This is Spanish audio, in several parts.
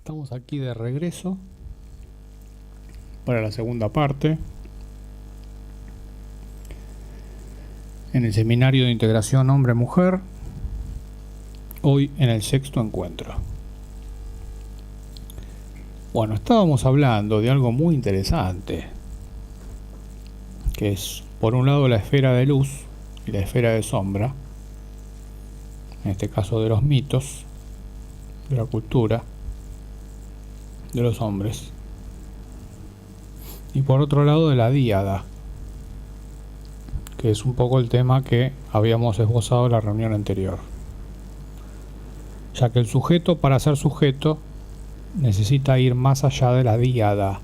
Estamos aquí de regreso para la segunda parte en el seminario de integración hombre-mujer, hoy en el sexto encuentro. Bueno, estábamos hablando de algo muy interesante, que es, por un lado, la esfera de luz y la esfera de sombra, en este caso de los mitos, de la cultura, de los hombres, y por otro lado de la díada, que es un poco el tema que habíamos esbozado en la reunión anterior, ya que el sujeto, para ser sujeto, necesita ir más allá de la díada.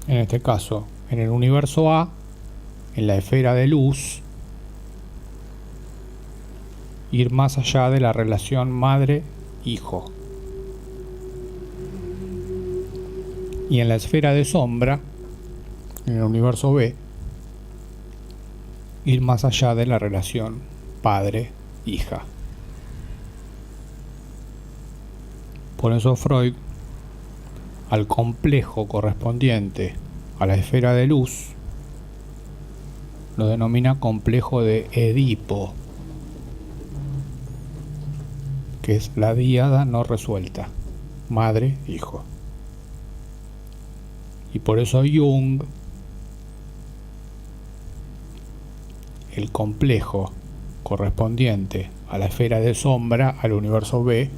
En este caso, en el universo A, en la esfera de luz, ir más allá de la relación madre-hijo. Y en la esfera de sombra, en el universo B, ir más allá de la relación padre-hija. Por eso Freud, al complejo correspondiente a la esfera de luz, lo denomina complejo de Edipo, que es la díada no resuelta, madre-hijo. Y por eso Jung, el complejo correspondiente a la esfera de sombra, al universo B,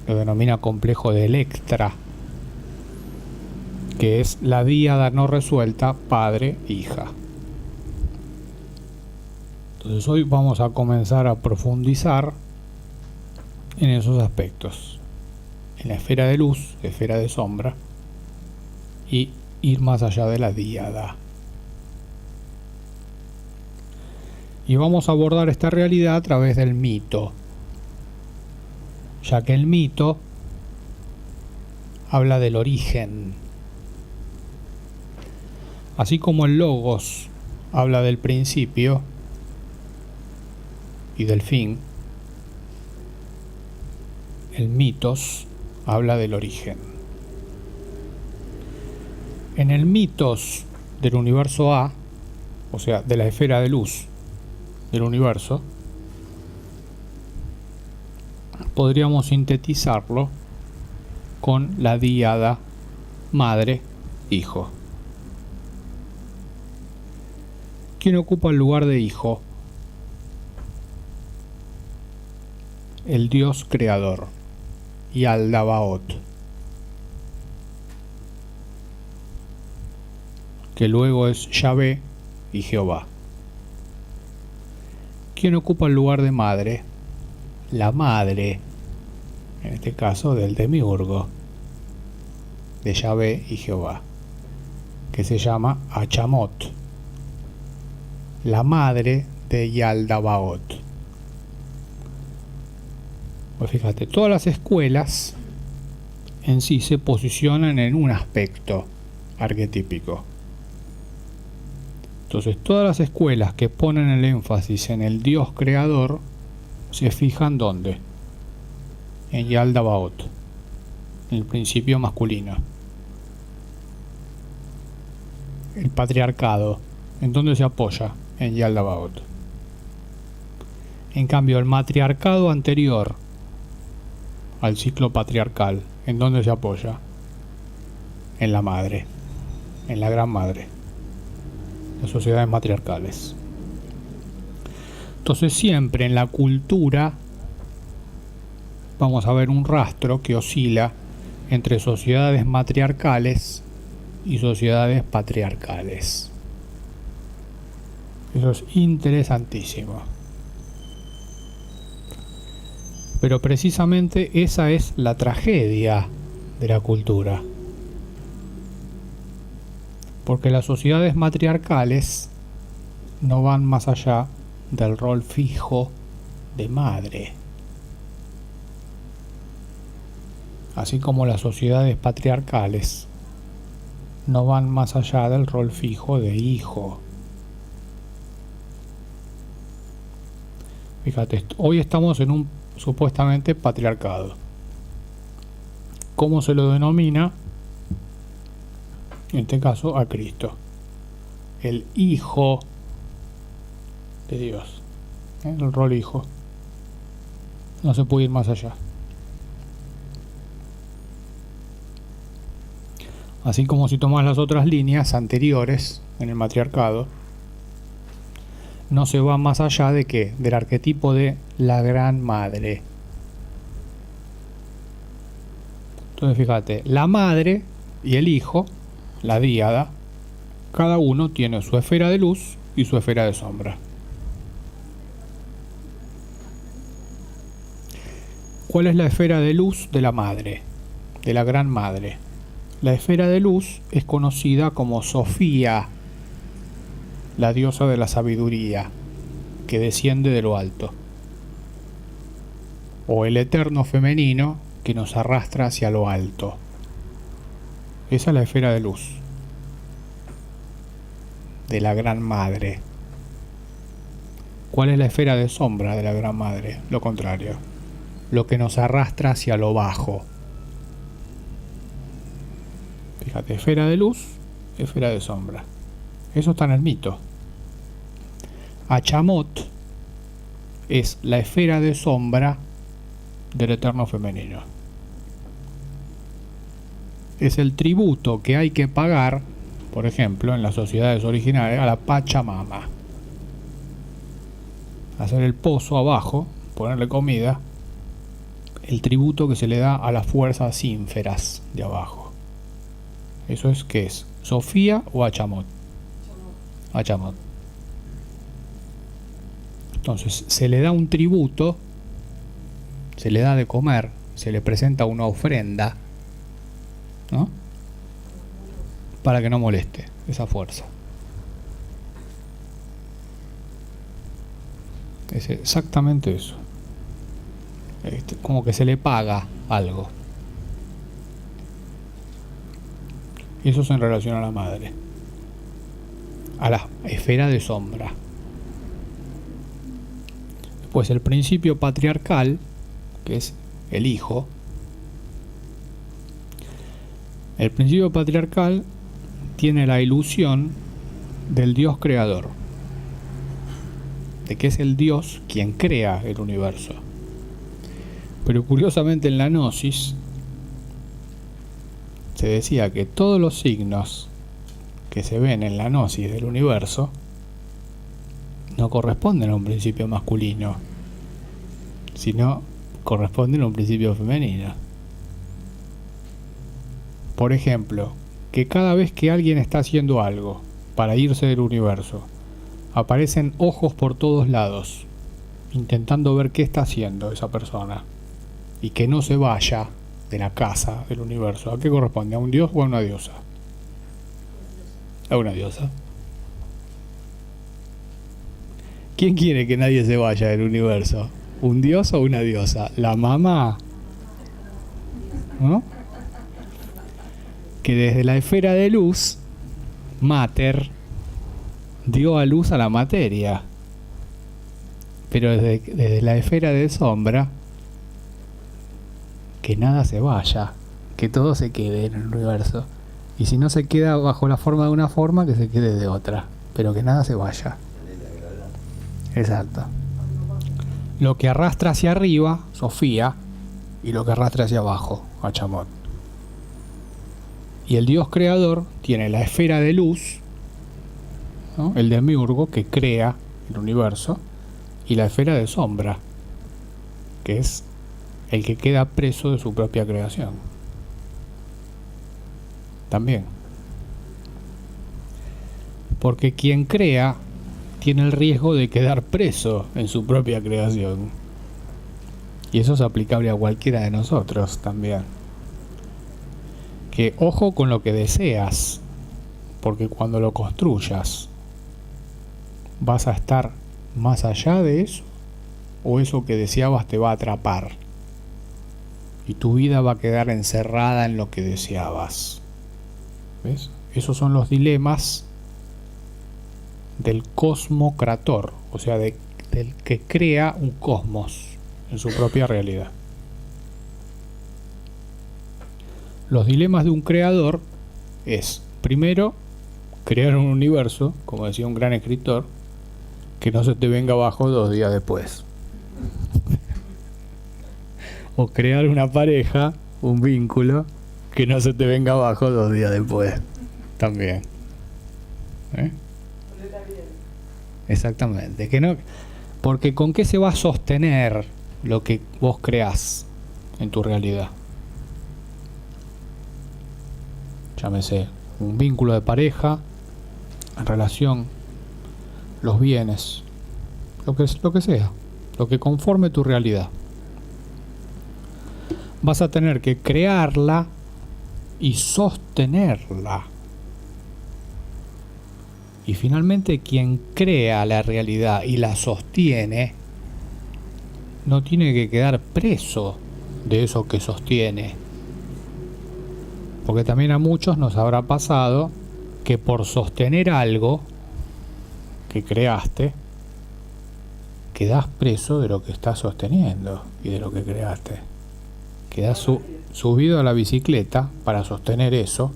lo denomina complejo de Electra, que es la díada no resuelta padre-hija. Entonces hoy vamos a comenzar a profundizar en esos aspectos, en la esfera de luz, esfera de sombra, y ir más allá de la díada. Y vamos a abordar esta realidad a través del mito, ya que el mito habla del origen. Así como el logos habla del principio y del fin, el mitos habla del origen. En el mitos del universo A, o sea, de la esfera de luz del universo, podríamos sintetizarlo con la díada madre-hijo. ¿Quién ocupa el lugar de hijo? El Dios creador, Yaldabaoth, que luego es Yahvé y Jehová. ¿Quién ocupa el lugar de madre? La madre, en este caso del demiurgo, de Yahvé y Jehová, que se llama Achamot, la madre de Yaldabaoth. Pues fíjate, todas las escuelas en sí se posicionan en un aspecto arquetípico. Entonces todas las escuelas que ponen el énfasis en el Dios creador se fijan ¿dónde? En Yaldabaoth, en el principio masculino. El patriarcado, ¿en dónde se apoya? En Yaldabaoth. En cambio, el matriarcado anterior al ciclo patriarcal, ¿en dónde se apoya? En la madre, en la gran madre, las sociedades matriarcales. Entonces siempre en la cultura vamos a ver un rastro que oscila entre sociedades matriarcales y sociedades patriarcales. Eso es interesantísimo. Pero precisamente esa es la tragedia de la cultura. Porque las sociedades matriarcales no van más allá del rol fijo de madre. Así como las sociedades patriarcales no van más allá del rol fijo de hijo. Fíjate, hoy estamos en un supuestamente patriarcado. ¿Cómo se lo denomina? En este caso a Cristo, el Hijo de Dios, el rol hijo. No se puede ir más allá. Así como si tomas las otras líneas anteriores en el matriarcado, no se va más allá de que del arquetipo de la gran madre. Entonces fíjate, la madre y el hijo, la díada, cada uno tiene su esfera de luz y su esfera de sombra. ¿Cuál es la esfera de luz de la madre, de la gran madre? La esfera de luz es conocida como Sofía, la diosa de la sabiduría, que desciende de lo alto, o el eterno femenino que nos arrastra hacia lo alto. Esa es la esfera de luz de la gran madre. ¿Cuál es la esfera de sombra de la gran madre? Lo contrario, lo que nos arrastra hacia lo bajo. Fíjate, esfera de luz, esfera de sombra. Eso está en el mito. Achamot es la esfera de sombra del eterno femenino. Es el tributo que hay que pagar, por ejemplo, en las sociedades originales, a la Pachamama. Hacer el pozo abajo, ponerle comida, el tributo que se le da a las fuerzas ínferas de abajo. Eso es, ¿qué es? ¿Sofía o Achamot? Achamot. Entonces se le da un tributo, se le da de comer, se le presenta una ofrenda, ¿no? Para que no moleste esa fuerza. Es exactamente eso. Como que se le paga algo. Eso es en relación a la madre, a la esfera de sombra. Después el principio patriarcal, que es el hijo. El principio patriarcal tiene la ilusión del Dios creador, de que es el Dios quien crea el universo. Pero curiosamente en la Gnosis se decía que todos los signos que se ven en la Gnosis del universo no corresponden a un principio masculino, sino corresponden a un principio femenino. Por ejemplo, que cada vez que alguien está haciendo algo para irse del universo, aparecen ojos por todos lados, intentando ver qué está haciendo esa persona, y que no se vaya de la casa del universo. ¿A qué corresponde? ¿A un dios o a una diosa? A una diosa. ¿Quién quiere que nadie se vaya del universo? ¿Un dios o una diosa? ¿La mamá? ¿No? Que desde la esfera de luz, Mater, dio a luz a la materia. Pero desde la esfera de sombra, que nada se vaya, que todo se quede en el universo. Y si no se queda bajo la forma de una forma, que se quede de otra. Pero que nada se vaya. Exacto. Lo que arrastra hacia arriba, Sofía, y lo que arrastra hacia abajo, Achamot. Y el Dios creador tiene la esfera de luz, ¿no? El demiurgo que crea el universo, y la esfera de sombra, que es el que queda preso de su propia creación. También. Porque quien crea tiene el riesgo de quedar preso en su propia creación. Y eso es aplicable a cualquiera de nosotros también. Que ojo con lo que deseas, porque cuando lo construyas, ¿vas a estar más allá de eso? ¿O eso que deseabas te va a atrapar? Y tu vida va a quedar encerrada en lo que deseabas. ¿Ves? Esos son los dilemas del cosmocrator, o sea, del que crea un cosmos en su propia realidad. Los dilemas de un creador es, primero, crear un universo, como decía un gran escritor, que no se te venga abajo 2 días después. O crear una pareja, un vínculo, que no se te venga abajo 2 días después. También. Exactamente. Que no, porque ¿con qué se va a sostener lo que vos creás en tu realidad? Llámese un vínculo de pareja, relación, los bienes, lo que sea, lo que conforme tu realidad. Vas a tener que crearla y sostenerla. Y finalmente quien crea la realidad y la sostiene no tiene que quedar preso de eso que sostiene. Porque también a muchos nos habrá pasado que por sostener algo que creaste, quedás preso de lo que estás sosteniendo y de lo que creaste. Quedás subido a la bicicleta para sostener eso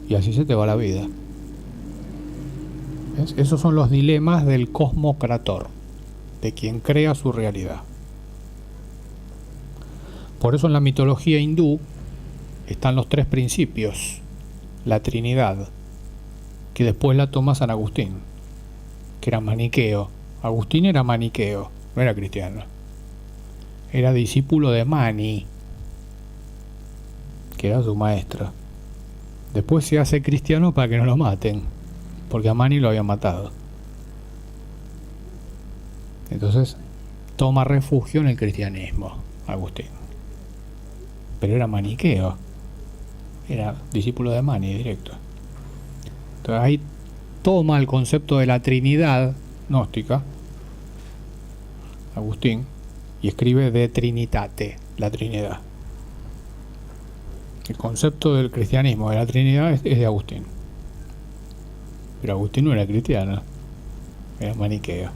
y así se te va la vida. ¿Ves? Esos son los dilemas del cosmocrator, de quien crea su realidad. Por eso en la mitología hindú están los 3 principios, la Trinidad, que después la toma San Agustín, que era maniqueo. Agustín era maniqueo, no era cristiano. Era discípulo de Mani, que era su maestro. Después se hace cristiano para que no lo maten, porque a Mani lo habían matado. Entonces toma refugio en el cristianismo, Agustín. Pero era maniqueo. Era discípulo de Mani directo. Entonces ahí toma el concepto de la Trinidad gnóstica, Agustín, y escribe De Trinitate, la Trinidad. El concepto del cristianismo de la Trinidad es de Agustín. Pero Agustín no era cristiano, era maniqueo.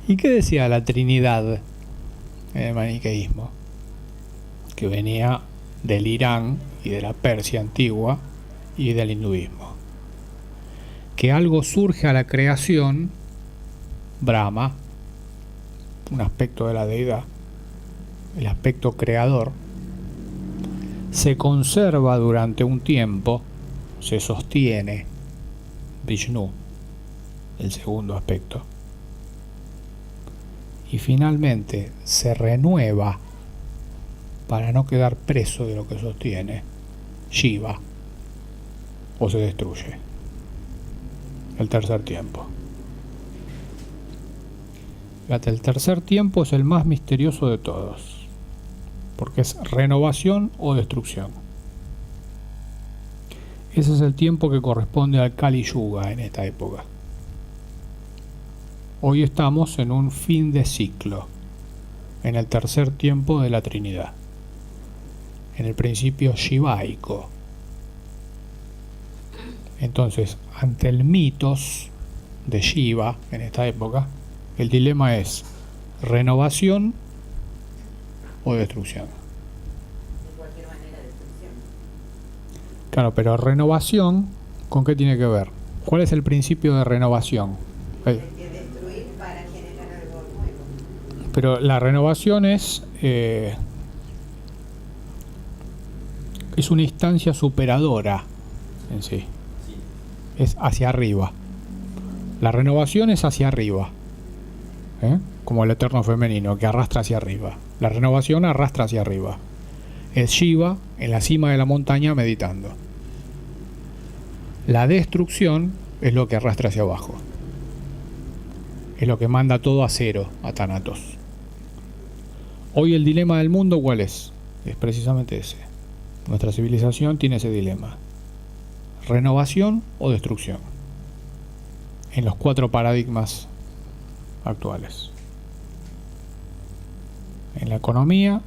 ¿Y qué decía la Trinidad en el maniqueísmo? Que venía del Irán y de la Persia antigua y del hinduismo. Que algo surge a la creación, Brahma, un aspecto de la deidad, el aspecto creador, se conserva durante un tiempo, se sostiene, Vishnu, el segundo aspecto, y finalmente se renueva para no quedar preso de lo que sostiene, Shiva, o se destruye. El tercer tiempo. Fíjate, el tercer tiempo es el más misterioso de todos, porque es renovación o destrucción. Ese es el tiempo que corresponde al Kali Yuga en esta época. Hoy estamos en un fin de ciclo, en el tercer tiempo de la Trinidad, en el principio shivaico. Entonces, ante el mitos de Shiva en esta época, el dilema es renovación o destrucción. De cualquier manera, destrucción. Claro, pero renovación, ¿con qué tiene que ver? ¿Cuál es el principio de renovación? Hay que destruir para generar algo nuevo. Pero la renovación es una instancia superadora en sí. Es hacia arriba. La renovación es hacia arriba, como el eterno femenino que arrastra hacia arriba. La renovación arrastra hacia arriba. Es Shiva en la cima de la montaña meditando. La destrucción es lo que arrastra hacia abajo. Es lo que manda todo a cero, a Thanatos. Hoy el dilema del mundo, ¿cuál es? Es precisamente ese. Nuestra civilización tiene ese dilema. Renovación o destrucción. En los 4 paradigmas actuales. En la economía,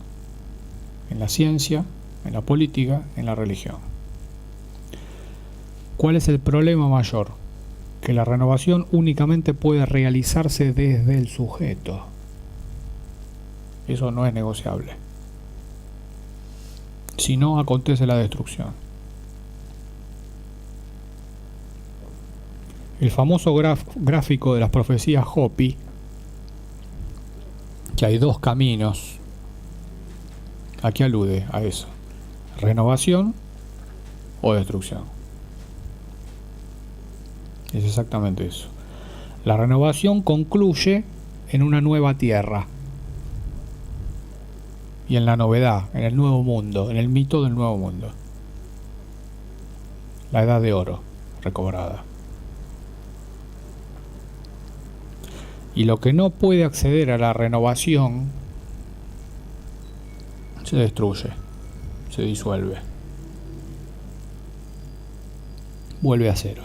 en la ciencia, en la política, en la religión. ¿Cuál es el problema mayor? Que la renovación únicamente puede realizarse desde el sujeto Eso no es negociable. Si no, acontece la destrucción. El famoso gráfico de las profecías Hopi, que hay dos caminos, aquí alude a eso: renovación o destrucción. Es exactamente eso. La renovación concluye en una nueva tierra y en la novedad, en el nuevo mundo, en el mito del nuevo mundo, la edad de oro recobrada. Y lo que no puede acceder a la renovación se destruye, se disuelve, vuelve a cero.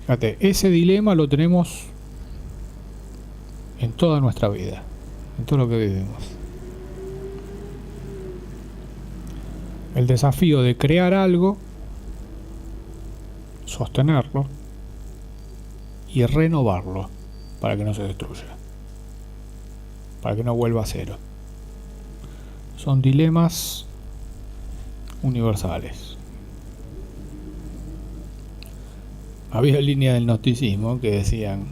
Fíjate, ese dilema lo tenemos en toda nuestra vida, en todo lo que vivimos. El desafío de crear algo, sostenerlo y renovarlo para que no se destruya, para que no vuelva a cero. Son dilemas universales. Había líneas del gnosticismo que decían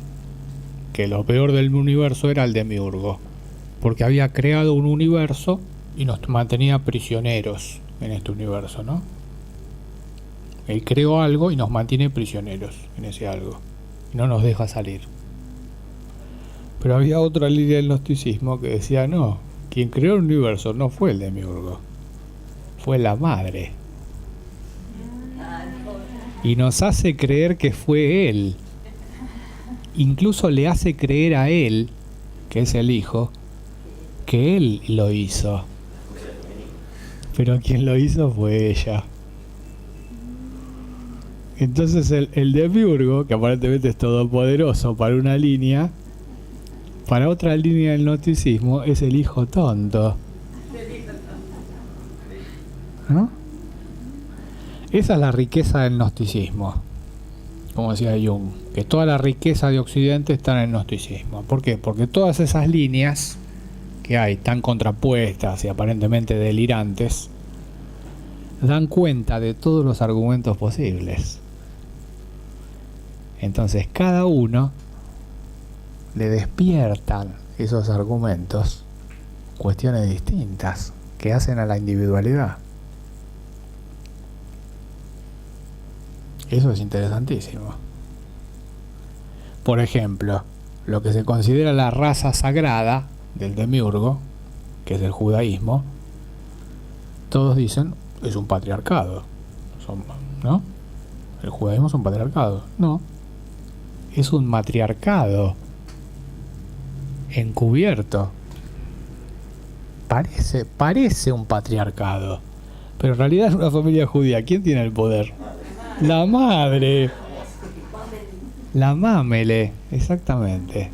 que lo peor del universo era el demiurgo, porque había creado un universo y nos mantenía prisioneros en este universo, ¿no? Él creó algo y nos mantiene prisioneros en ese algo, y no nos deja salir. Pero había otra línea del gnosticismo que decía, no, quien creó el universo no fue el demiurgo, fue la madre. Y nos hace creer que fue él. Incluso le hace creer a él, que es el hijo, que él lo hizo. Pero quien lo hizo fue ella. Entonces el demiurgo, que aparentemente es todopoderoso para una línea, para otra línea del gnosticismo es el hijo tonto, ¿no? Esa es la riqueza del gnosticismo, como decía Jung, que toda la riqueza de Occidente está en el gnosticismo. ¿Por qué? Porque todas esas líneas que hay, tan contrapuestas y aparentemente delirantes, dan cuenta de todos los argumentos posibles. Entonces cada uno le despiertan esos argumentos cuestiones distintas que hacen a la individualidad. Eso es interesantísimo. Por ejemplo, lo que se considera la raza sagrada del demiurgo, que es el judaísmo, todos dicen es un patriarcado, ¿no? El judaísmo es un patriarcado. No, es un matriarcado encubierto. Parece un patriarcado, pero en realidad es una familia judía. ¿Quién tiene el poder? La madre. La mamele, exactamente.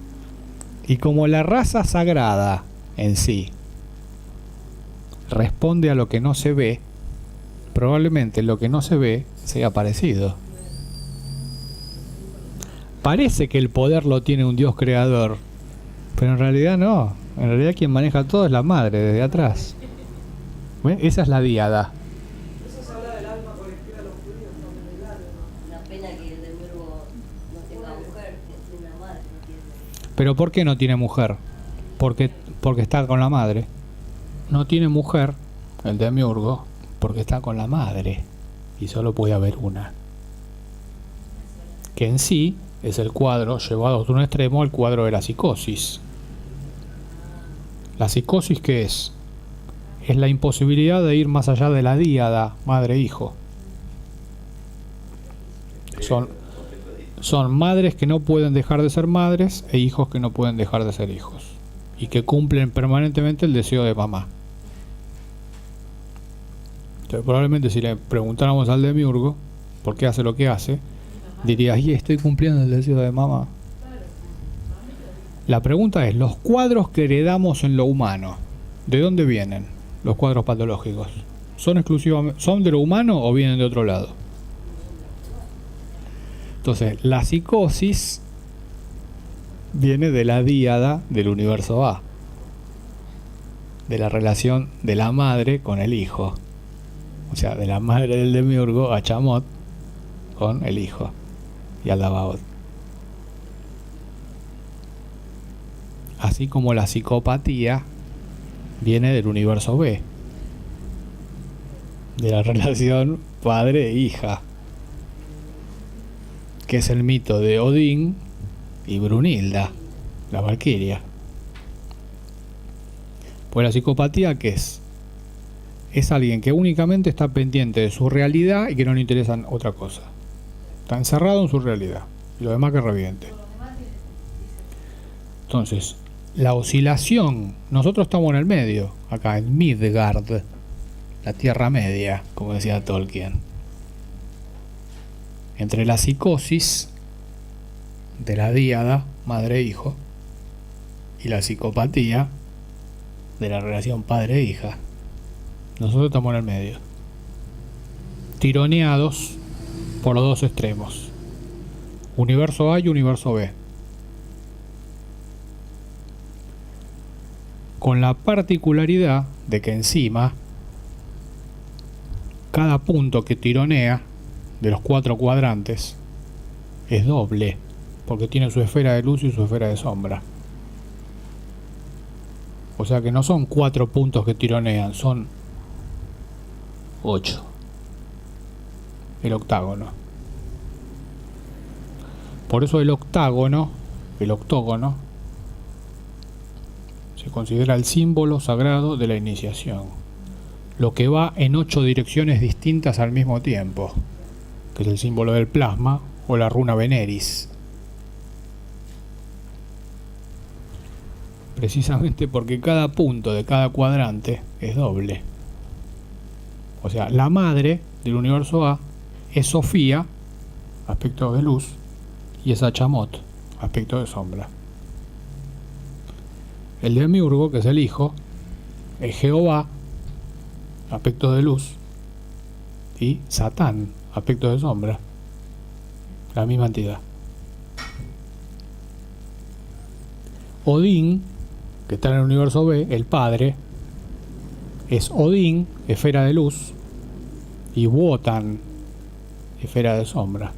Y como la raza sagrada en sí responde a lo que no se ve, probablemente lo que no se ve sea parecido. Parece que el poder lo tiene un Dios creador, pero en realidad no. En realidad quien maneja todo es la madre desde atrás. ¿Ven? Esa es la díada. Eso se habla del alma colectiva de los judíos, no del alma. Una pena que el demiurgo no tenga mujer, que tiene una madre, no tiene. ¿Pero por qué no tiene mujer? Porque está con la madre. No tiene mujer, el demiurgo, porque está con la madre. Y solo puede haber una. Que en sí es el cuadro llevado a un extremo, el cuadro de la psicosis. ¿La psicosis qué es? Es la imposibilidad de ir más allá de la díada madre-hijo. Son madres que no pueden dejar de ser madres e hijos que no pueden dejar de ser hijos. Y que cumplen permanentemente el deseo de mamá. Entonces, probablemente si le preguntáramos al demiurgo por qué hace lo que hace, diría, y estoy cumpliendo el deseo de mamá. La pregunta es, los cuadros que heredamos en lo humano, ¿de dónde vienen los cuadros patológicos? ¿Son de lo humano o vienen de otro lado? Entonces, la psicosis viene de la díada del universo A. de la relación de la madre con el hijo. O sea, de la madre del demiurgo, Achamot, con el hijo, Yaldabaoth. Así como la psicopatía viene del universo B, de la relación padre-hija, que es el mito de Odín y Brunilda, la valquiria. Pues la psicopatía, ¿qué es? Es alguien que únicamente está pendiente de su realidad y que no le interesa otra cosa. Está encerrado en su realidad y lo demás que reviente. Entonces, la oscilación, nosotros estamos en el medio, acá en Midgard, la Tierra Media, como decía Tolkien, entre la psicosis de la díada madre-hijo y la psicopatía de la relación padre-hija. Nosotros estamos en el medio, tironeados por los dos extremos, universo A y universo B, con la particularidad de que encima cada punto que tironea de los 4 cuadrantes es doble, porque tiene su esfera de luz y su esfera de sombra. O sea que no son 4 puntos que tironean, son 8. El octágono. Por eso el octógono se considera el símbolo sagrado de la iniciación, lo que va en 8 direcciones distintas al mismo tiempo, que es el símbolo del plasma o la runa Veneris. Precisamente porque cada punto de cada cuadrante es doble. O sea, la madre del universo A es Sofía, aspecto de luz, y es Achamot, aspecto de sombra. El demiurgo, que es el hijo, es Jehová, aspecto de luz, y Satán, aspecto de sombra. La misma entidad. Odín, que está en el universo B, el padre, es Odín, esfera de luz, y Wotan, esfera de sombra.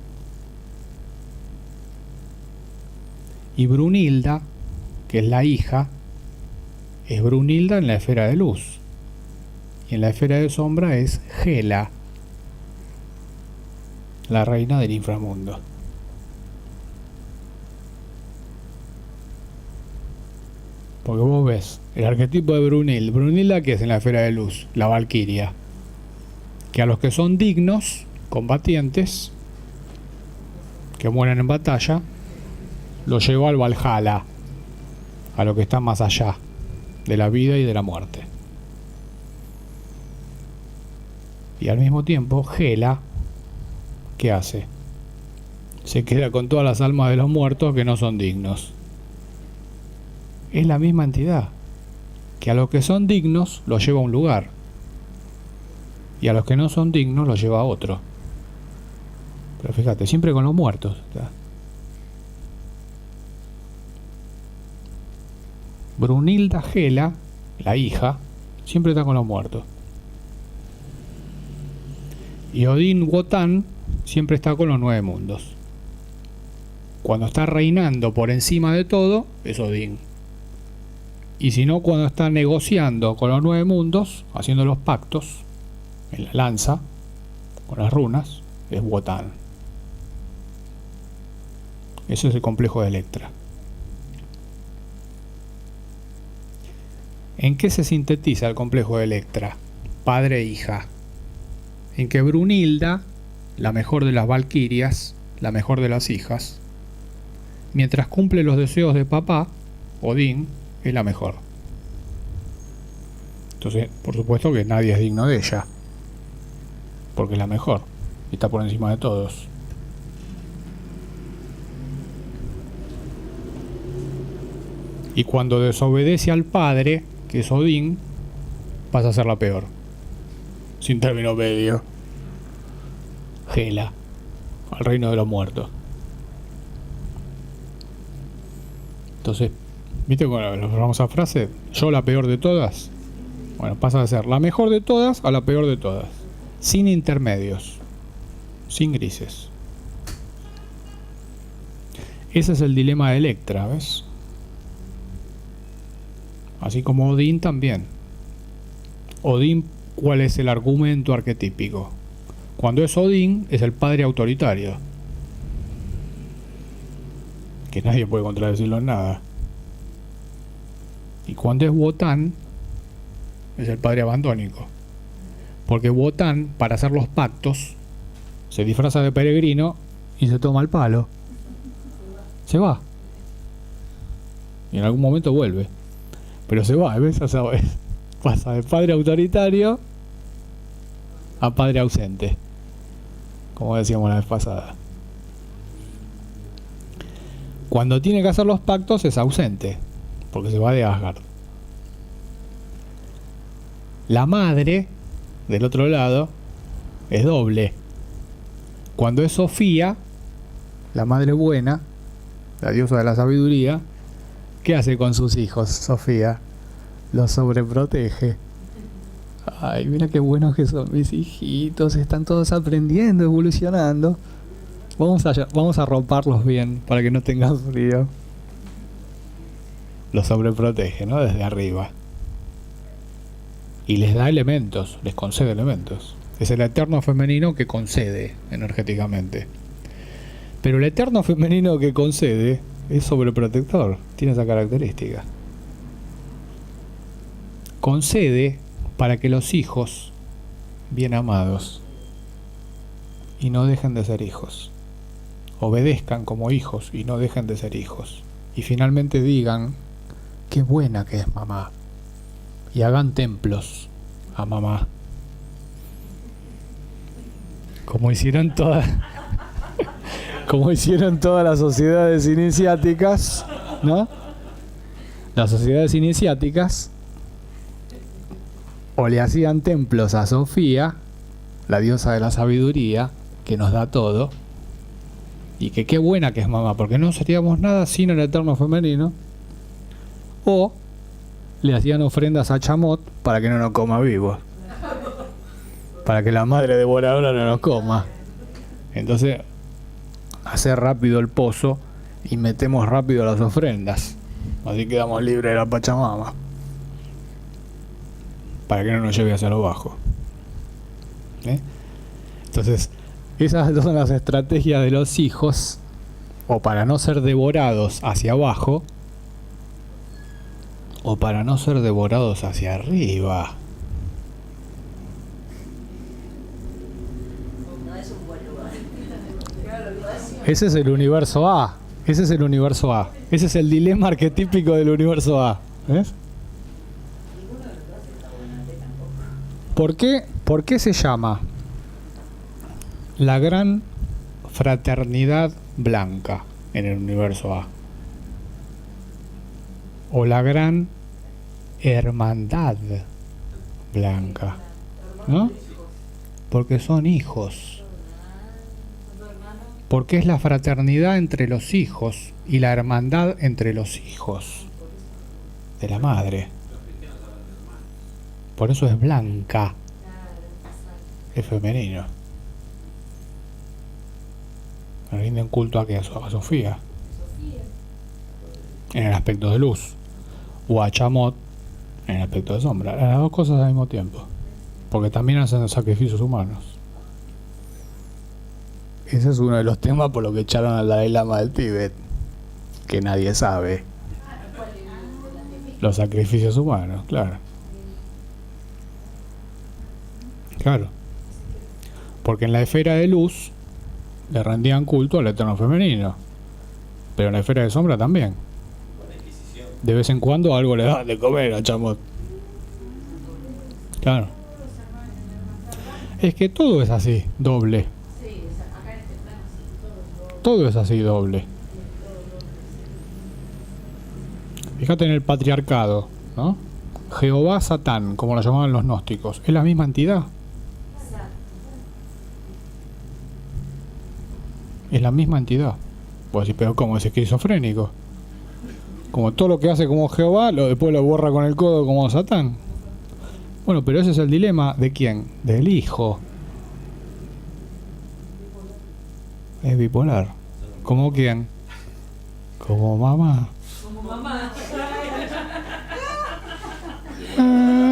Y Brunilda, que es la hija, es Brunilda en la esfera de luz. Y en la esfera de sombra es Hela, la reina del inframundo. Porque vos ves el arquetipo de Brunilda, que es en la esfera de luz, la valquiria, que a los que son dignos, combatientes, que mueren en batalla, los llevó al Valhalla, a lo que está más allá de la vida y de la muerte. Y al mismo tiempo, Hela, ¿qué hace? Se queda con todas las almas de los muertos que no son dignos. Es la misma entidad, que a los que son dignos los lleva a un lugar, y a los que no son dignos los lleva a otro. Pero fíjate, siempre con los muertos. Brunilda Hela, la hija, siempre está con los muertos. Y Odín Wotan siempre está con los 9 mundos. Cuando está reinando por encima de todo, es Odín. Y si no, cuando está negociando con los 9 mundos, haciendo los pactos, en la lanza, con las runas, es Wotan. Ese es el complejo de Electra. ¿En qué se sintetiza el complejo de Electra? Padre e hija. En que Brunilda, la mejor de las valquirias, la mejor de las hijas, mientras cumple los deseos de papá, Odín, es la mejor. Entonces, por supuesto que nadie es digno de ella, porque es la mejor y está por encima de todos. Y cuando desobedece al padre, que es Odín, pasa a ser la peor, sin término medio. Hela, al reino de los muertos. Entonces, ¿viste con la famosa frase? Yo la peor de todas. Bueno, pasa de ser la mejor de todas a la peor de todas. Sin intermedios. Sin grises. Ese es el dilema de Electra, ¿ves? Así como Odín también. Odín, ¿cuál es el argumento arquetípico? Cuando es Odín, es el padre autoritario. Que nadie puede contradecirlo en nada. Y cuando es Wotan, es el padre abandónico. Porque Wotan, para hacer los pactos, se disfraza de peregrino y se toma el palo. Se va. Y en algún momento vuelve. Pero se va, ¿ves? O sea, pasa de padre autoritario a padre ausente. Como decíamos la vez pasada. Cuando tiene que hacer los pactos es ausente. Porque se va de Asgard. La madre, del otro lado, es doble. Cuando es Sofía, la madre buena, la diosa de la sabiduría, ¿qué hace con sus hijos, Sofía? Los sobreprotege. Ay, mira qué buenos que son mis hijitos, están todos aprendiendo, evolucionando. Vamos a arroparlos bien para que no tengan frío. Los sobreprotege, ¿no? Desde arriba. Y les da elementos, les concede elementos. Es el eterno femenino que concede energéticamente. Pero el eterno femenino que concede es sobreprotector, tiene esa característica. Concede para que los hijos, bien amados, y no dejen de ser hijos, obedezcan como hijos y no dejen de ser hijos, y finalmente digan, qué buena que es mamá, y hagan templos a mamá, como hicieron todas las sociedades iniciáticas, ¿no? Las sociedades iniciáticas o le hacían templos a Sofía, la diosa de la sabiduría, que nos da todo, y que qué buena que es mamá, porque no seríamos nada sin el eterno femenino, o le hacían ofrendas a Chamot para que no nos coma vivos, para que la madre devoradora no nos coma. Entonces, hacer rápido el pozo y metemos rápido las ofrendas, así quedamos libres de la Pachamama, para que no nos lleve hacia lo bajo. Entonces, esas son las estrategias de los hijos, o para no ser devorados hacia abajo, o para no ser devorados hacia arriba. No es un buen lugar. Ese es el universo A. Ese es el universo A. Ese es el dilema arquetípico del universo A. ¿Ves? ¿Por qué se llama la gran fraternidad blanca en el universo A? O la gran hermandad blanca, ¿no? Porque son hijos. Porque es la fraternidad entre los hijos y la hermandad entre los hijos de la madre. Por eso es blanca, es femenino. Le rinden culto a Sofía, en el aspecto de luz, o a Chamot en el aspecto de sombra. Las dos cosas al mismo tiempo, porque también hacen sacrificios humanos. Ese es uno de los temas por los que echaron al Dalai Lama del Tíbet, que nadie sabe. Los sacrificios humanos, claro. Claro. Porque en la esfera de luz le rendían culto al eterno femenino, pero en la esfera de sombra también. De vez en cuando algo le dan de comer a Chamot. Claro. Es que todo es así, doble. Todo es así, doble. Fíjate en el patriarcado, ¿no? Jehová, Satán, como lo llamaban los gnósticos, ¿es la misma entidad? Es la misma entidad. Pues sí, pero ¿cómo es esquizofrénico? Como todo lo que hace como Jehová, después lo borra con el codo como Satán. Bueno, pero ese es el dilema de quién, del hijo. Es bipolar. ¿Cómo quién? Como mamá. Como mamá. Ah.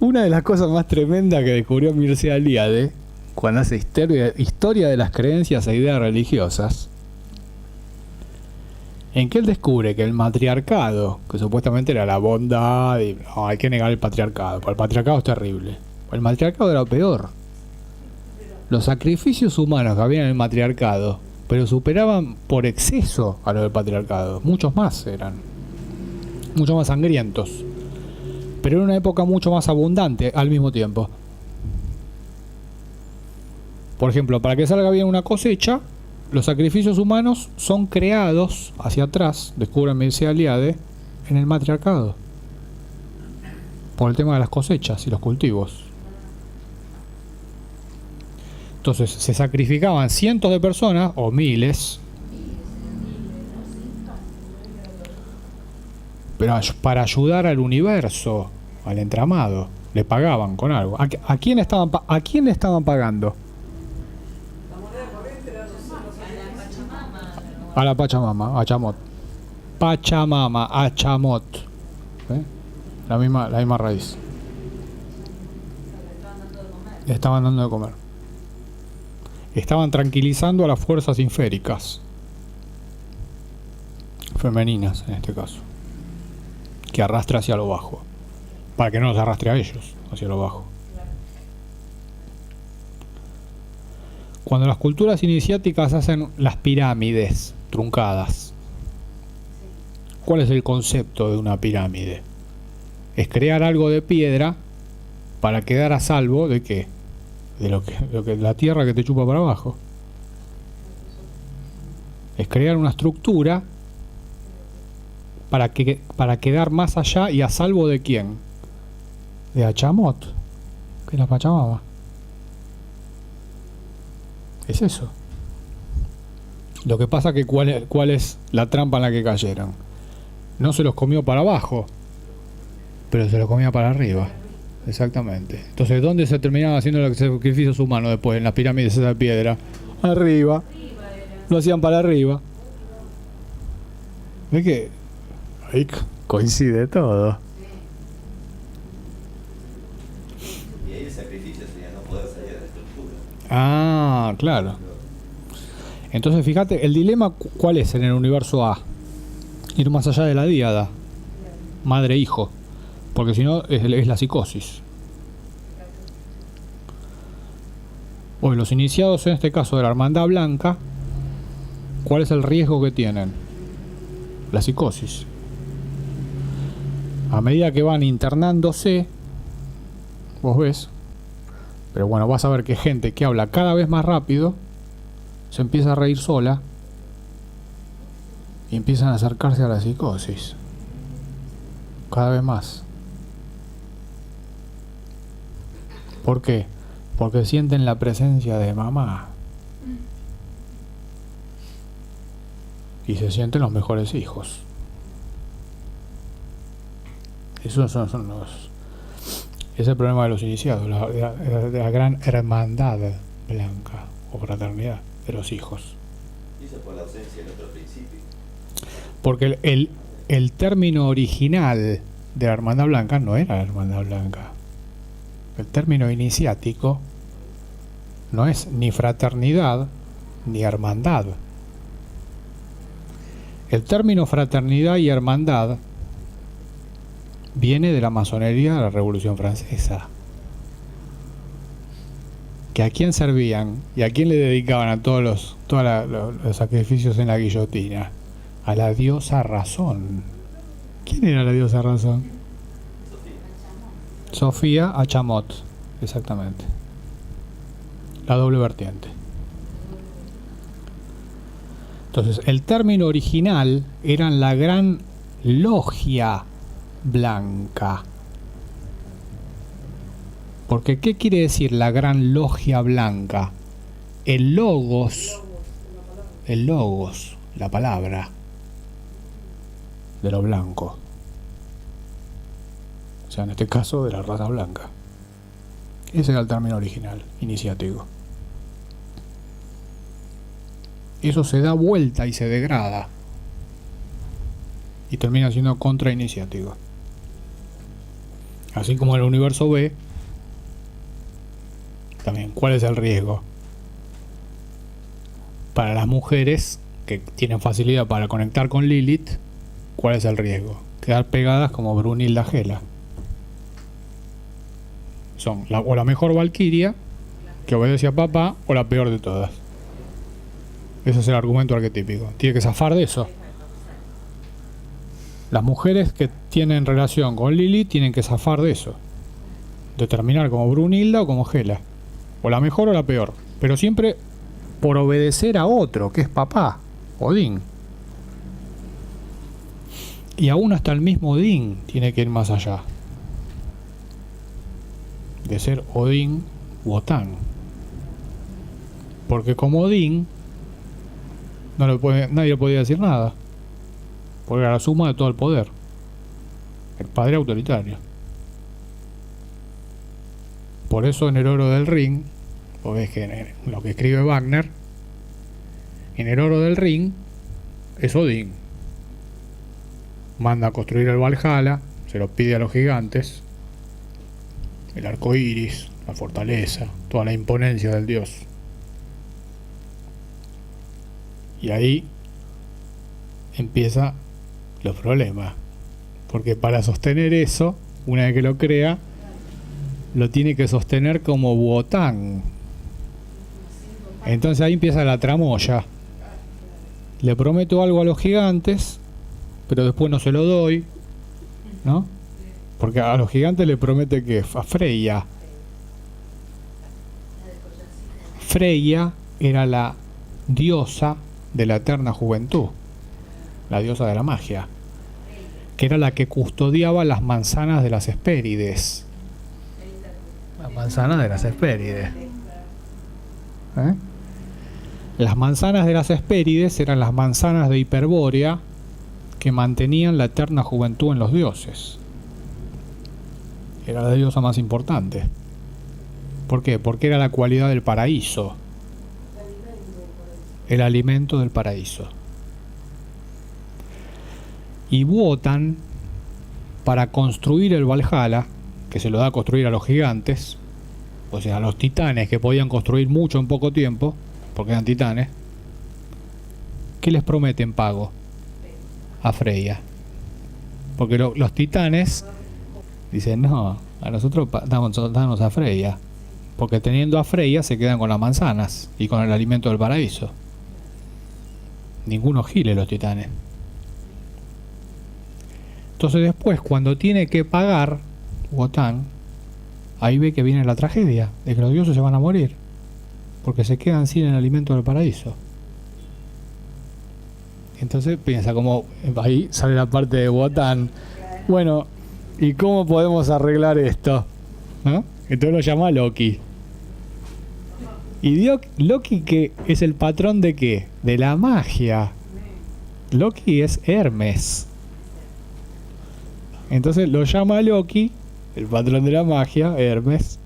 Una de las cosas más tremendas que descubrió Mircea Eliade cuando hace historia de las creencias e ideas religiosas, en que él descubre que el matriarcado, que supuestamente era la bondad, y no, hay que negar el patriarcado, porque el patriarcado es terrible. El matriarcado era peor. Los sacrificios humanos que había en el matriarcado, pero superaban por exceso a los del patriarcado. Muchos más eran. Mucho más sangrientos. Pero era una época mucho más abundante al mismo tiempo. Por ejemplo, para que salga bien una cosecha, los sacrificios humanos son creados hacia atrás, descubre Mircea Eliade, en el matriarcado. Por el tema de las cosechas y los cultivos. Entonces se sacrificaban cientos de personas, o miles, pero para ayudar al universo, al entramado. Le pagaban con algo. ¿A quién le estaban pagando? La moneda corriente era A la Pachamama, a Chamot. Pachamama, a Chamot. ¿Eh? La misma raíz. Le estaban dando de comer. Estaban tranquilizando a las fuerzas inféricas. Femeninas, en este caso. Que arrastra hacia lo bajo. Para que no los arrastre a ellos, hacia lo bajo. Cuando las culturas iniciáticas hacen las pirámides truncadas, ¿cuál es el concepto de una pirámide? Es crear algo de piedra para quedar a salvo ¿de qué? De lo que la tierra que te chupa para abajo. Es crear una estructura para quedar más allá y a salvo de quién? De Achamot, que es la Pachamama. Es eso. Lo que pasa que cuál es la trampa en la que cayeron. No se los comió para abajo, pero se los comía para arriba. Exactamente. Entonces, ¿dónde se terminaban haciendo los sacrificios humanos después? En las pirámides de piedra. Arriba. Lo hacían para arriba. ¿Ves que ahí coincide todo? Y ahí el sacrificio sería no poder salir de la estructura. Ah, claro. Entonces, fíjate, el dilema ¿cuál es en el universo A? Ir más allá de la díada. Madre-hijo. Porque si no, es la psicosis. Hoy, los iniciados en este caso de la Hermandad Blanca, ¿cuál es el riesgo que tienen? La psicosis. A medida que van internándose, vos ves, pero bueno, vas a ver que gente que habla cada vez más rápido se empieza a reír sola y empiezan a acercarse a la psicosis. Cada vez más. ¿Por qué? Porque sienten la presencia de mamá. Y se sienten los mejores hijos. Esos son los... Es el problema de los iniciados, de la gran hermandad blanca o fraternidad de los hijos. Y eso por la ausencia del otro principio. Porque el término original de la hermandad blanca no era la hermandad blanca. El término iniciático no es ni fraternidad ni hermandad. El término fraternidad y hermandad viene de la masonería de la Revolución Francesa. Que a quién servían y a quién le dedicaban a todos los sacrificios en la guillotina. A la diosa razón. ¿Quién era la diosa razón? Sofía Achamot, exactamente. La doble vertiente. Entonces, el término original era la gran logia blanca. Porque, ¿qué quiere decir la gran logia blanca? El logos el logos, la palabra de lo blanco. O sea, en este caso de la raza blanca. Ese era el término original, iniciático. Eso se da vuelta y se degrada. Y termina siendo contrainiciático. Así como en el universo B, también, ¿cuál es el riesgo? Para las mujeres que tienen facilidad para conectar con Lilith, ¿cuál es el riesgo? Quedar pegadas como Brunilda Gela. Son o la mejor valquiria, que obedece a papá, o la peor de todas. Ese es el argumento arquetípico. Tiene que zafar de eso. Las mujeres que tienen relación con Lilith tienen que zafar de eso. Determinar como Brunilda o como Gela. O la mejor o la peor. Pero siempre por obedecer a otro, que es papá, Odín. Y aún hasta el mismo Odín tiene que ir más allá. De ser Odín Wotan. Porque como Odín nadie le podía decir nada. Porque era la suma de todo el poder. El padre autoritario. Por eso en el oro del ring, vos ves que en lo que escribe Wagner, en el oro del ring es Odín. Manda a construir el Valhalla, se lo pide a los gigantes, el arco iris, la fortaleza, toda la imponencia del dios. Y ahí empieza los problemas, porque para sostener eso, una vez que lo crea, lo tiene que sostener como Wotan. Entonces ahí empieza la tramoya. Le prometo algo a los gigantes, pero después no se lo doy, ¿no? Porque a los gigantes le promete que a Freya. Freya era la diosa de la eterna juventud, la diosa de la magia, que era la que custodiaba las manzanas de las Hespérides. Las manzanas de las Hespérides. Las manzanas de las Hespérides eran las manzanas de Hiperbórea que mantenían la eterna juventud en los dioses. Era la diosa más importante. ¿Por qué? Porque era la cualidad del paraíso. El alimento del paraíso. Y Wotan, para construir el Valhalla, que se lo da a construir a los gigantes, o sea, a los titanes que podían construir mucho en poco tiempo, porque eran titanes, ¿qué les promete en pago? A Freya. Porque los titanes dicen, no, a nosotros danos a Freya, porque teniendo a Freya se quedan con las manzanas y con el alimento del paraíso. Ninguno gile los titanes. Entonces después, cuando tiene que pagar Wotan, ahí ve que viene la tragedia de que los dioses se van a morir porque se quedan sin el alimento del paraíso. Entonces piensa, como ahí sale la parte de Wotan, bueno, ¿y cómo podemos arreglar esto? ¿No? Entonces lo llama Loki. Y Loki, que es el patrón de ¿qué? De la magia. Loki es Hermes. Entonces lo llama Loki, el patrón de la magia, Hermes.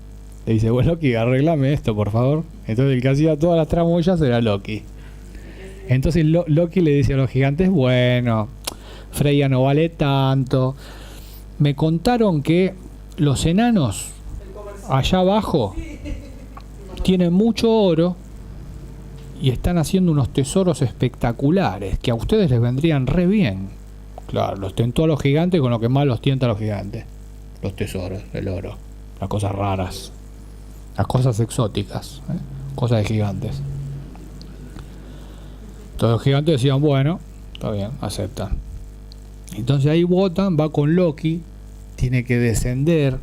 Le dice, bueno, Loki, arréglame esto, por favor. Entonces el que hacía todas las tramoyas era Loki. Entonces Loki le dice a los gigantes, bueno, Freya no vale tanto. Me contaron que los enanos allá abajo tienen mucho oro y están haciendo unos tesoros espectaculares que a ustedes les vendrían re bien. Claro, los tentó a los gigantes con lo que más los tienta a los gigantes. Los tesoros, el oro, las cosas raras, las cosas exóticas, cosas de gigantes. Todos los gigantes decían, bueno, está bien, aceptan. Entonces ahí Wotan va con Loki, tiene que descender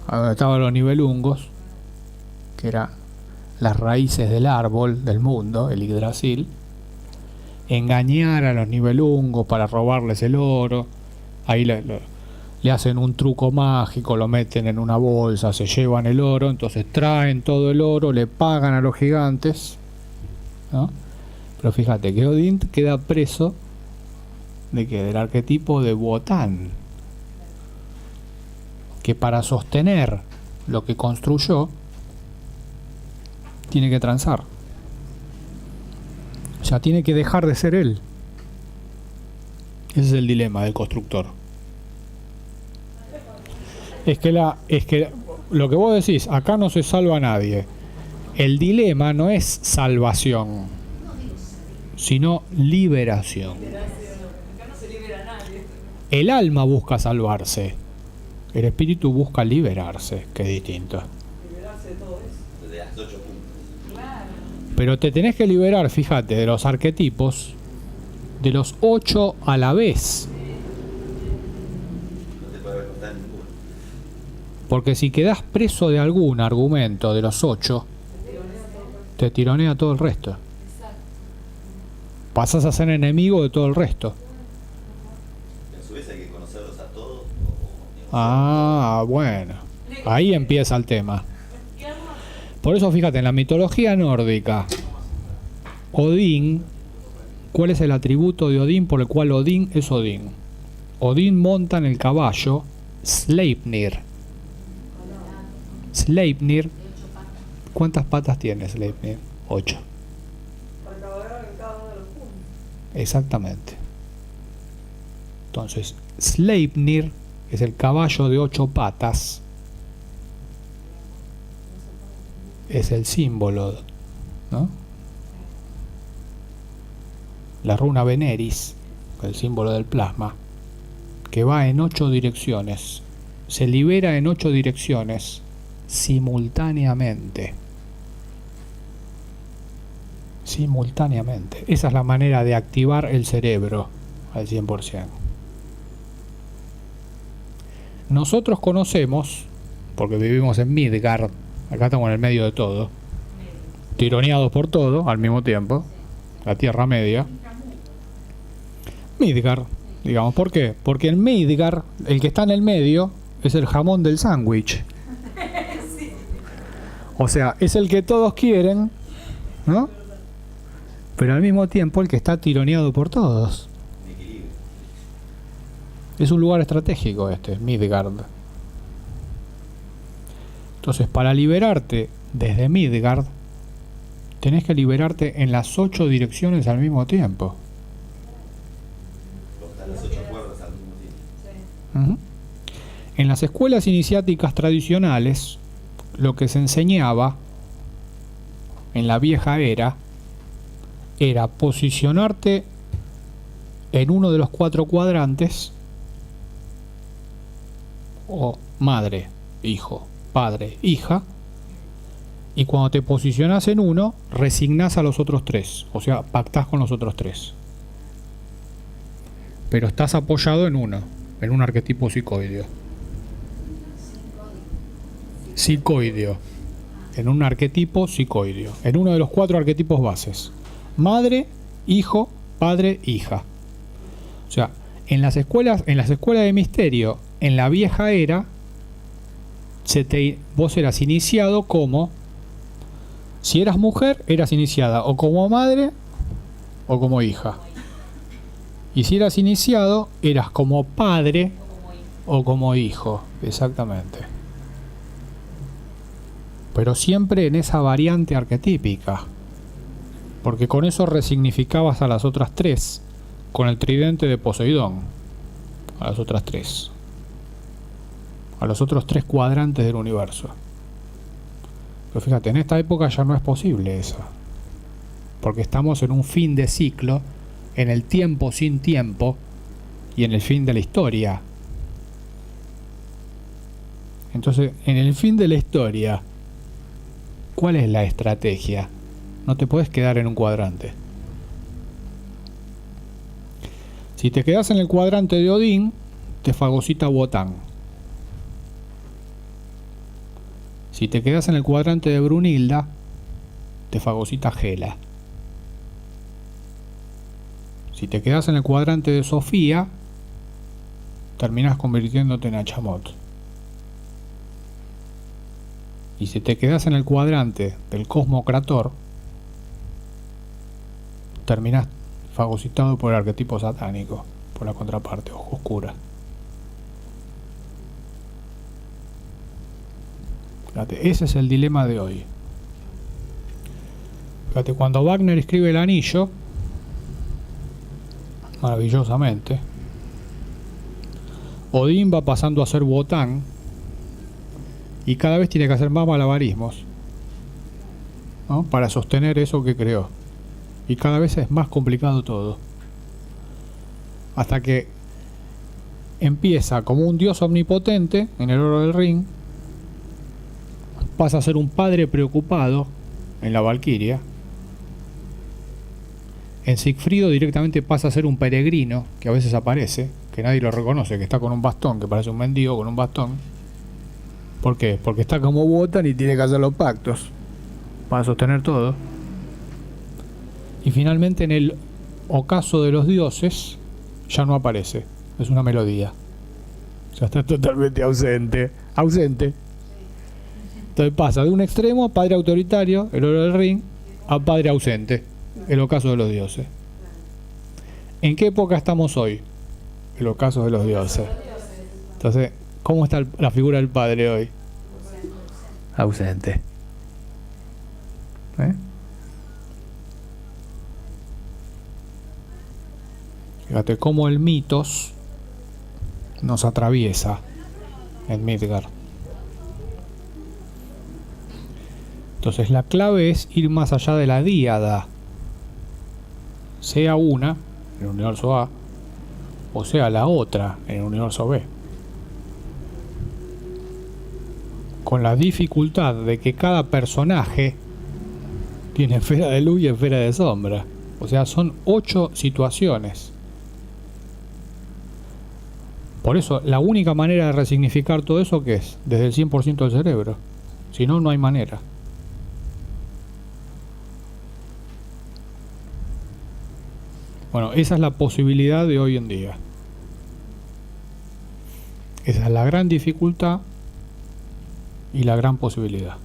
a donde estaban los nivelungos, que eran las raíces del árbol del mundo, el Yggdrasil, engañar a los nivelungos para robarles el oro. Ahí le hacen un truco mágico, lo meten en una bolsa, se llevan el oro, entonces traen todo el oro, le pagan a los gigantes, ¿no? Pero fíjate que Odín queda preso de que del arquetipo de Wotan, que para sostener lo que construyó tiene que transar. O sea, tiene que dejar de ser él. Ese es el dilema del constructor. Es que lo que vos decís, acá no se salva a nadie. El dilema no es salvación, sino liberación. Acá no se libera a nadie. El alma busca salvarse. El espíritu busca liberarse, que es distinto. Liberarse de todo eso. De las 8 puntos. Claro. Pero te tenés que liberar, fíjate, de los arquetipos, de los 8 a la vez. No te puede recostar ninguno. Porque si quedás preso de algún argumento de los 8, te tironea todo el resto. Pasás a ser enemigo de todo el resto. A su vez hay que conocerlos a todos. Ah, bueno. Ahí empieza el tema. Por eso fíjate, en la mitología nórdica, Odín, ¿cuál es el atributo de Odín por el cual Odín es Odín? Odín monta en el caballo Sleipnir. Sleipnir, ¿cuántas patas tiene Sleipnir? 8. Para cabalgar en cada uno de los puntos. Exactamente. Entonces, Sleipnir es el caballo de 8 patas. Es el símbolo, ¿no? La runa Veneris, el símbolo del plasma, que va en 8 direcciones. Se libera en 8 direcciones simultáneamente. Simultáneamente. Esa es la manera de activar el cerebro al 100%. Nosotros conocemos, porque vivimos en Midgard, acá estamos en el medio de todo, tironeados por todo al mismo tiempo, la Tierra Media. Midgard, digamos, ¿por qué? Porque en Midgard, el que está en el medio es el jamón del sándwich. O sea, es el que todos quieren, ¿no? Pero al mismo tiempo el que está tironeado por todos. Un equilibrio. Es un lugar estratégico este, Midgard. Entonces, para liberarte desde Midgard, tenés que liberarte en las 8 direcciones al mismo tiempo. Cortar las 8 cuerdas al mismo tiempo. Ujú. En las escuelas iniciáticas tradicionales, lo que se enseñaba en la vieja era posicionarte en uno de los 4 cuadrantes, o madre, hijo, padre, hija, y cuando te posicionas en uno, resignás a los otros 3, o sea, pactás con los otros 3. Pero estás apoyado en uno, en un arquetipo psicoideo. Psicoideo. En un arquetipo psicoideo. En uno de los 4 arquetipos bases. Madre, hijo, padre, hija. O sea, en las escuelas de misterio, en la vieja era, vos eras iniciado como, si eras mujer, eras iniciada o como madre o como hija. Y si eras iniciado, eras como padre o como hijo. Exactamente. Pero siempre en esa variante arquetípica. Porque con eso resignificabas a las otras 3. Con el tridente de Poseidón. A las otras 3. A los otros 3 cuadrantes del universo. Pero fíjate, en esta época ya no es posible eso. Porque estamos en un fin de ciclo, en el tiempo sin tiempo y en el fin de la historia. Entonces, en el fin de la historia, ¿cuál es la estrategia? No te puedes quedar en un cuadrante. Si te quedas en el cuadrante de Odín, te fagocita Wotan. Si te quedas en el cuadrante de Brunilda, te fagocita Hela. Si te quedas en el cuadrante de Sofía, terminas convirtiéndote en Achamot. Y si te quedas en el cuadrante del Cosmocrator, terminás fagocitado por el arquetipo satánico, por la contraparte oscura. Fíjate, ese es el dilema de hoy. Fíjate, cuando Wagner escribe El Anillo, maravillosamente, Odín va pasando a ser Wotan y cada vez tiene que hacer más malabarismos, ¿no?, para sostener eso que creó. Y cada vez es más complicado todo. Hasta que empieza como un dios omnipotente en el Oro del Ring, pasa a ser un padre preocupado en la Valquiria. En Sigfrido directamente pasa a ser un peregrino que a veces aparece, que nadie lo reconoce, que está con un bastón, que parece un mendigo con un bastón. ¿Por qué? Porque está como Wotan y tiene que hacer los pactos para sostener todo. Y finalmente en el ocaso de los dioses ya no aparece, es una melodía. Ya está totalmente ausente. Entonces pasa de un extremo, padre autoritario, el Oro del Ring, a padre ausente, el ocaso de los dioses. ¿En qué época estamos hoy? El ocaso de los dioses. Entonces, ¿cómo está la figura del padre hoy? Ausente. ¿Eh? Fíjate cómo el mitos nos atraviesa en Midgard. Entonces la clave es ir más allá de la díada, sea una en el universo A o sea la otra en el universo B, con la dificultad de que cada personaje tiene esfera de luz y esfera de sombra. O sea, son 8 situaciones. Por eso, la única manera de resignificar todo eso, ¿qué es? Desde el 100% del cerebro. Si no, no hay manera. Bueno, esa es la posibilidad de hoy en día. Esa es la gran dificultad y la gran posibilidad.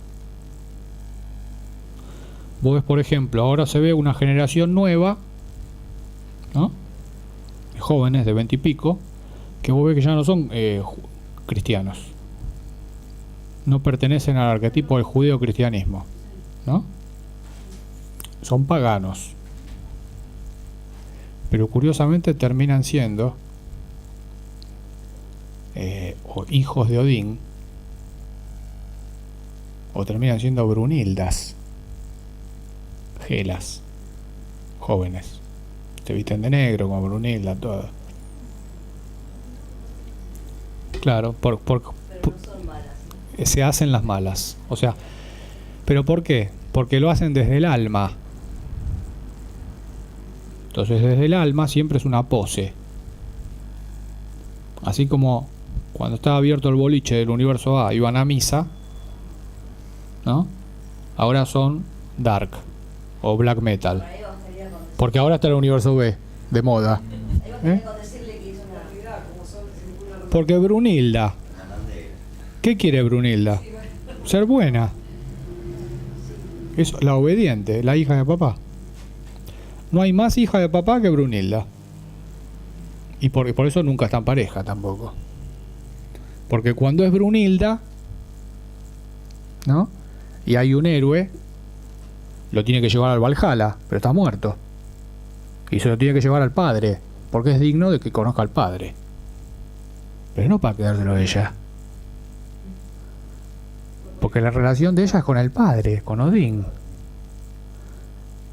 Vos ves, por ejemplo, ahora se ve una generación nueva, ¿no?, de jóvenes de 20 y pico, que vos ves que ya no son cristianos. No pertenecen al arquetipo del judeo-cristianismo, ¿no? Son paganos. Pero curiosamente terminan siendo o hijos de Odín, o terminan siendo Brunildas, Helas, jóvenes. Se visten de negro como Brunilda, todo. Claro, Pero no son malas. se hacen las malas. O sea, ¿pero por qué? Porque lo hacen desde el alma. Entonces desde el alma siempre es una pose. Así como cuando estaba abierto el boliche del universo A iban a misa, ¿no? Ahora son dark o black metal. Por ahí bastaría con decir- Porque ahora está el universo B de moda. ahí bastaría con decirle que hizo una... Porque Brunilda, ¿qué quiere Brunilda? Ser buena. Es la obediente, la hija de papá. No hay más hija de papá que Brunilda. Y por eso nunca está en pareja tampoco. Porque cuando es Brunilda, ¿no?, y hay un héroe, lo tiene que llevar al Valhalla, pero está muerto. Y se lo tiene que llevar al padre, porque es digno de que conozca al padre. Pero no para quedárselo ella. Porque la relación de ella es con el padre, con Odín.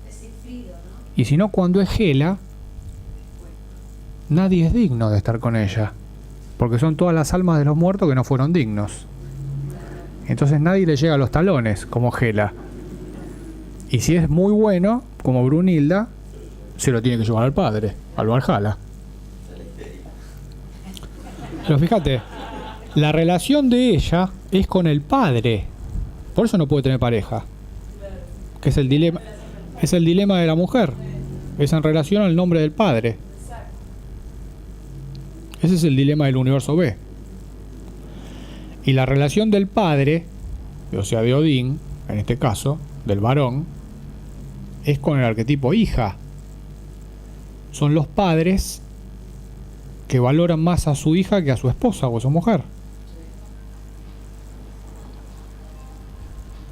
Es Sigfrido, ¿no? Y si no, cuando es Hela, nadie es digno de estar con ella. Porque son todas las almas de los muertos que no fueron dignos. Entonces nadie le llega a los talones, como Hela. Y si es muy bueno, como Brunilda, se lo tiene que llevar al padre, al Valhalla. Pero fíjate, la relación de ella es con el padre. Por eso no puede tener pareja. Que es el dilema de la mujer. Es en relación al nombre del padre. Ese es el dilema del universo B. Y la relación del padre, o sea de Odín, en este caso, del varón, es con el arquetipo hija. son los padres que valoran más a su hija que a su esposa o a su mujer.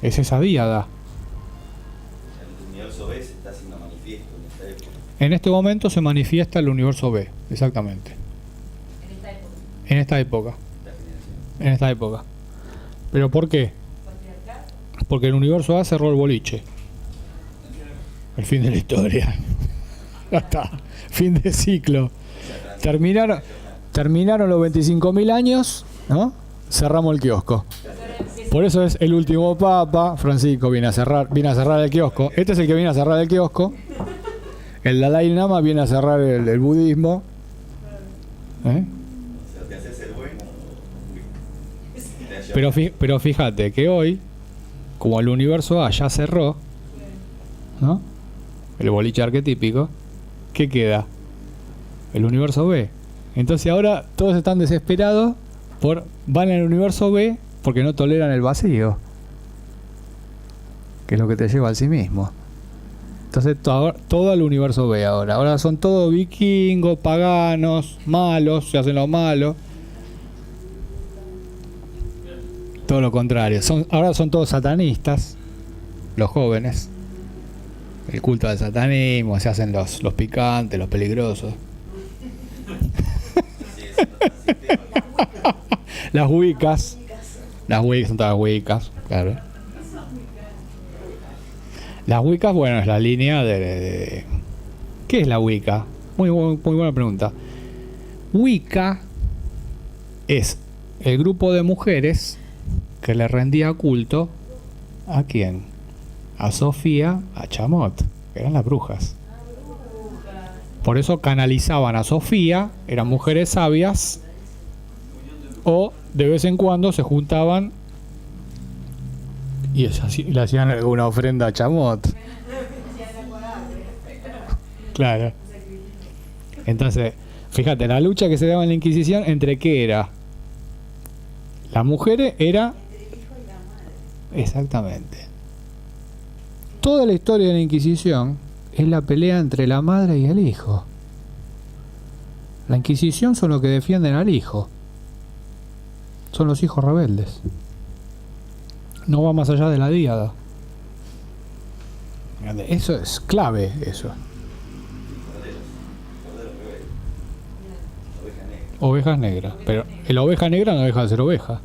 Es esa díada. El universo B se está haciendo manifiesto en esta época. En este momento se manifiesta el universo B, exactamente. En esta época. En esta época. Esta generación. En esta época. ¿Pero por qué? Patriarcado. Porque el universo A cerró el boliche. El fin de la historia. Ya está. Fin de ciclo. Terminaron los 25.000 años, ¿no? Cerramos el kiosco. Por eso es el último papa. Francisco viene a cerrar el kiosco. Este es el que viene a cerrar el kiosco. El Dalai Lama viene a cerrar el budismo. ¿Eh? O sea, te haces el bueno. Pero fíjate que hoy, como el universo A ya cerró, ¿no? El boliche arquetípico, ¿qué queda? El universo B. Entonces ahora todos están desesperados van al universo B porque no toleran el vacío, que es lo que te lleva al sí mismo. Entonces todo el universo B ahora son todos vikingos, paganos, malos, se hacen los malos. Todo lo contrario, ahora son todos satanistas, los jóvenes. El culto del satanismo, se hacen los picantes, los peligrosos. Las Wiccas. Las Wiccas son todas Wiccas, claro. Las Wiccas, bueno, es la línea de ¿qué es la Wicca? Muy buena pregunta. Wicca es el grupo de mujeres que le rendía culto ¿a quién? A Sofía, a Chamot, que eran las brujas. Por eso canalizaban a Sofía, eran mujeres sabias, o de vez en cuando se juntaban y le hacían alguna ofrenda a Chamot. Claro. Entonces, fíjate, la lucha que se daba en la Inquisición, ¿entre qué era? Las mujeres era... Exactamente. Toda la historia de la Inquisición es la pelea entre la madre y el hijo. La Inquisición son los que defienden al hijo. Son los hijos rebeldes. No va más allá de la díada. Eso es clave, eso. Ovejas negras. Pero la oveja negra no deja de ser oveja.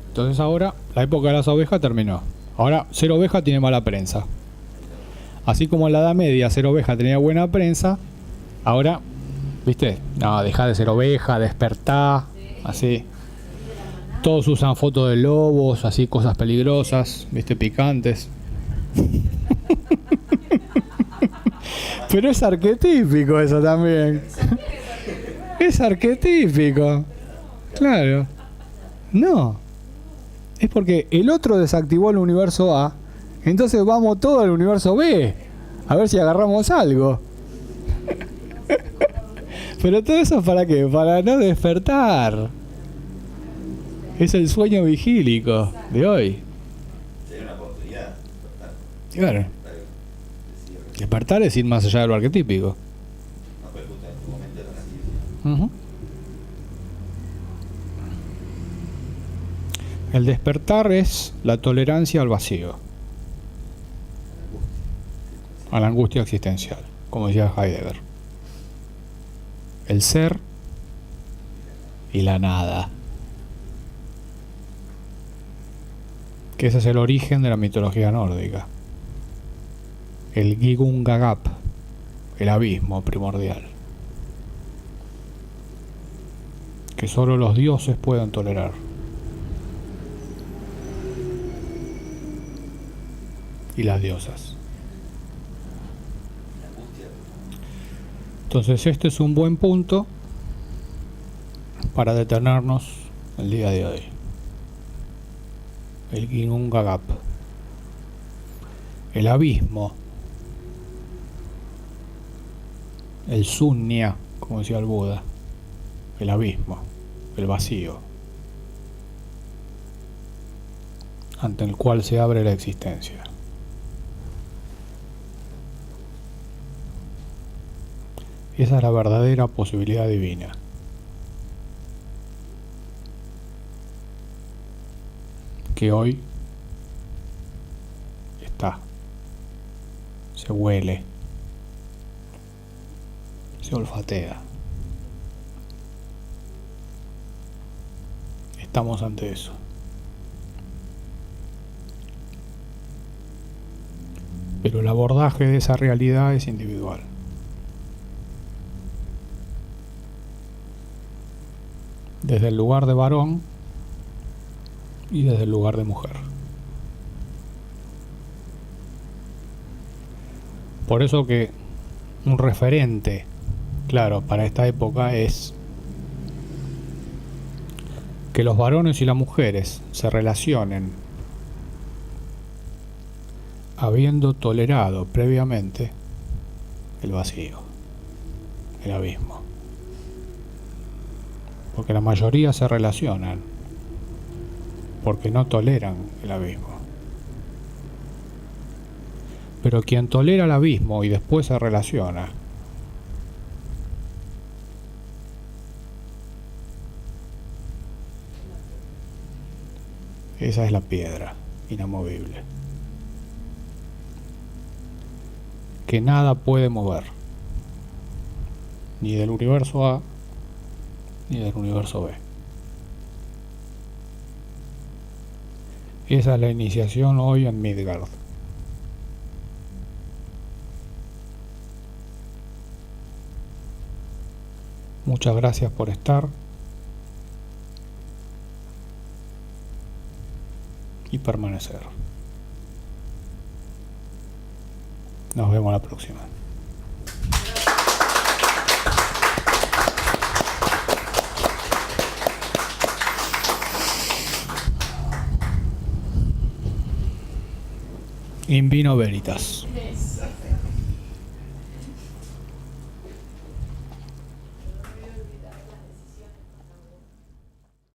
Entonces ahora la época de las ovejas terminó. Ahora ser oveja tiene mala prensa. Así como en la Edad Media ser oveja tenía buena prensa, ahora, ¿viste? No, deja de ser oveja, despertá, así. Todos usan fotos de lobos, así, cosas peligrosas, ¿viste? Picantes. Pero es arquetípico eso también. Es arquetípico. Claro. No. Es porque el otro desactivó el universo A, entonces vamos todo al universo B, a ver si agarramos algo. Pero todo eso ¿para qué? Para no despertar. Es el sueño vigílico de hoy. Sería una oportunidad. Claro. Despertar es ir más allá de lo arquetípico. No fue justo en tu momento de la nacimiento. El despertar es la tolerancia al vacío, a la angustia existencial, como decía Heidegger. El ser y la nada, que ese es el origen de la mitología nórdica. El Gigungagap, el abismo primordial, que solo los dioses pueden tolerar. Y las diosas. Entonces este es un buen punto para detenernos el día de hoy. El Ginnungagap, el abismo, el Sunya, como decía el Buda, el abismo, el vacío, ante el cual se abre la existencia. Esa es la verdadera posibilidad divina. Que hoy está, se huele, se olfatea. Estamos ante eso. Pero el abordaje de esa realidad es individual. Desde el lugar de varón y desde el lugar de mujer. Por eso que un referente, claro, para esta época es que los varones y las mujeres se relacionen habiendo tolerado previamente el vacío, el abismo. Porque la mayoría se relacionan porque no toleran el abismo. Pero quien tolera el abismo y después se relaciona, esa es la piedra inamovible que nada puede mover, ni del universo A ni del universo B. Esa es la iniciación hoy en Midgard. Muchas gracias por estar y permanecer. Nos vemos la próxima. In vino veritas. Eso.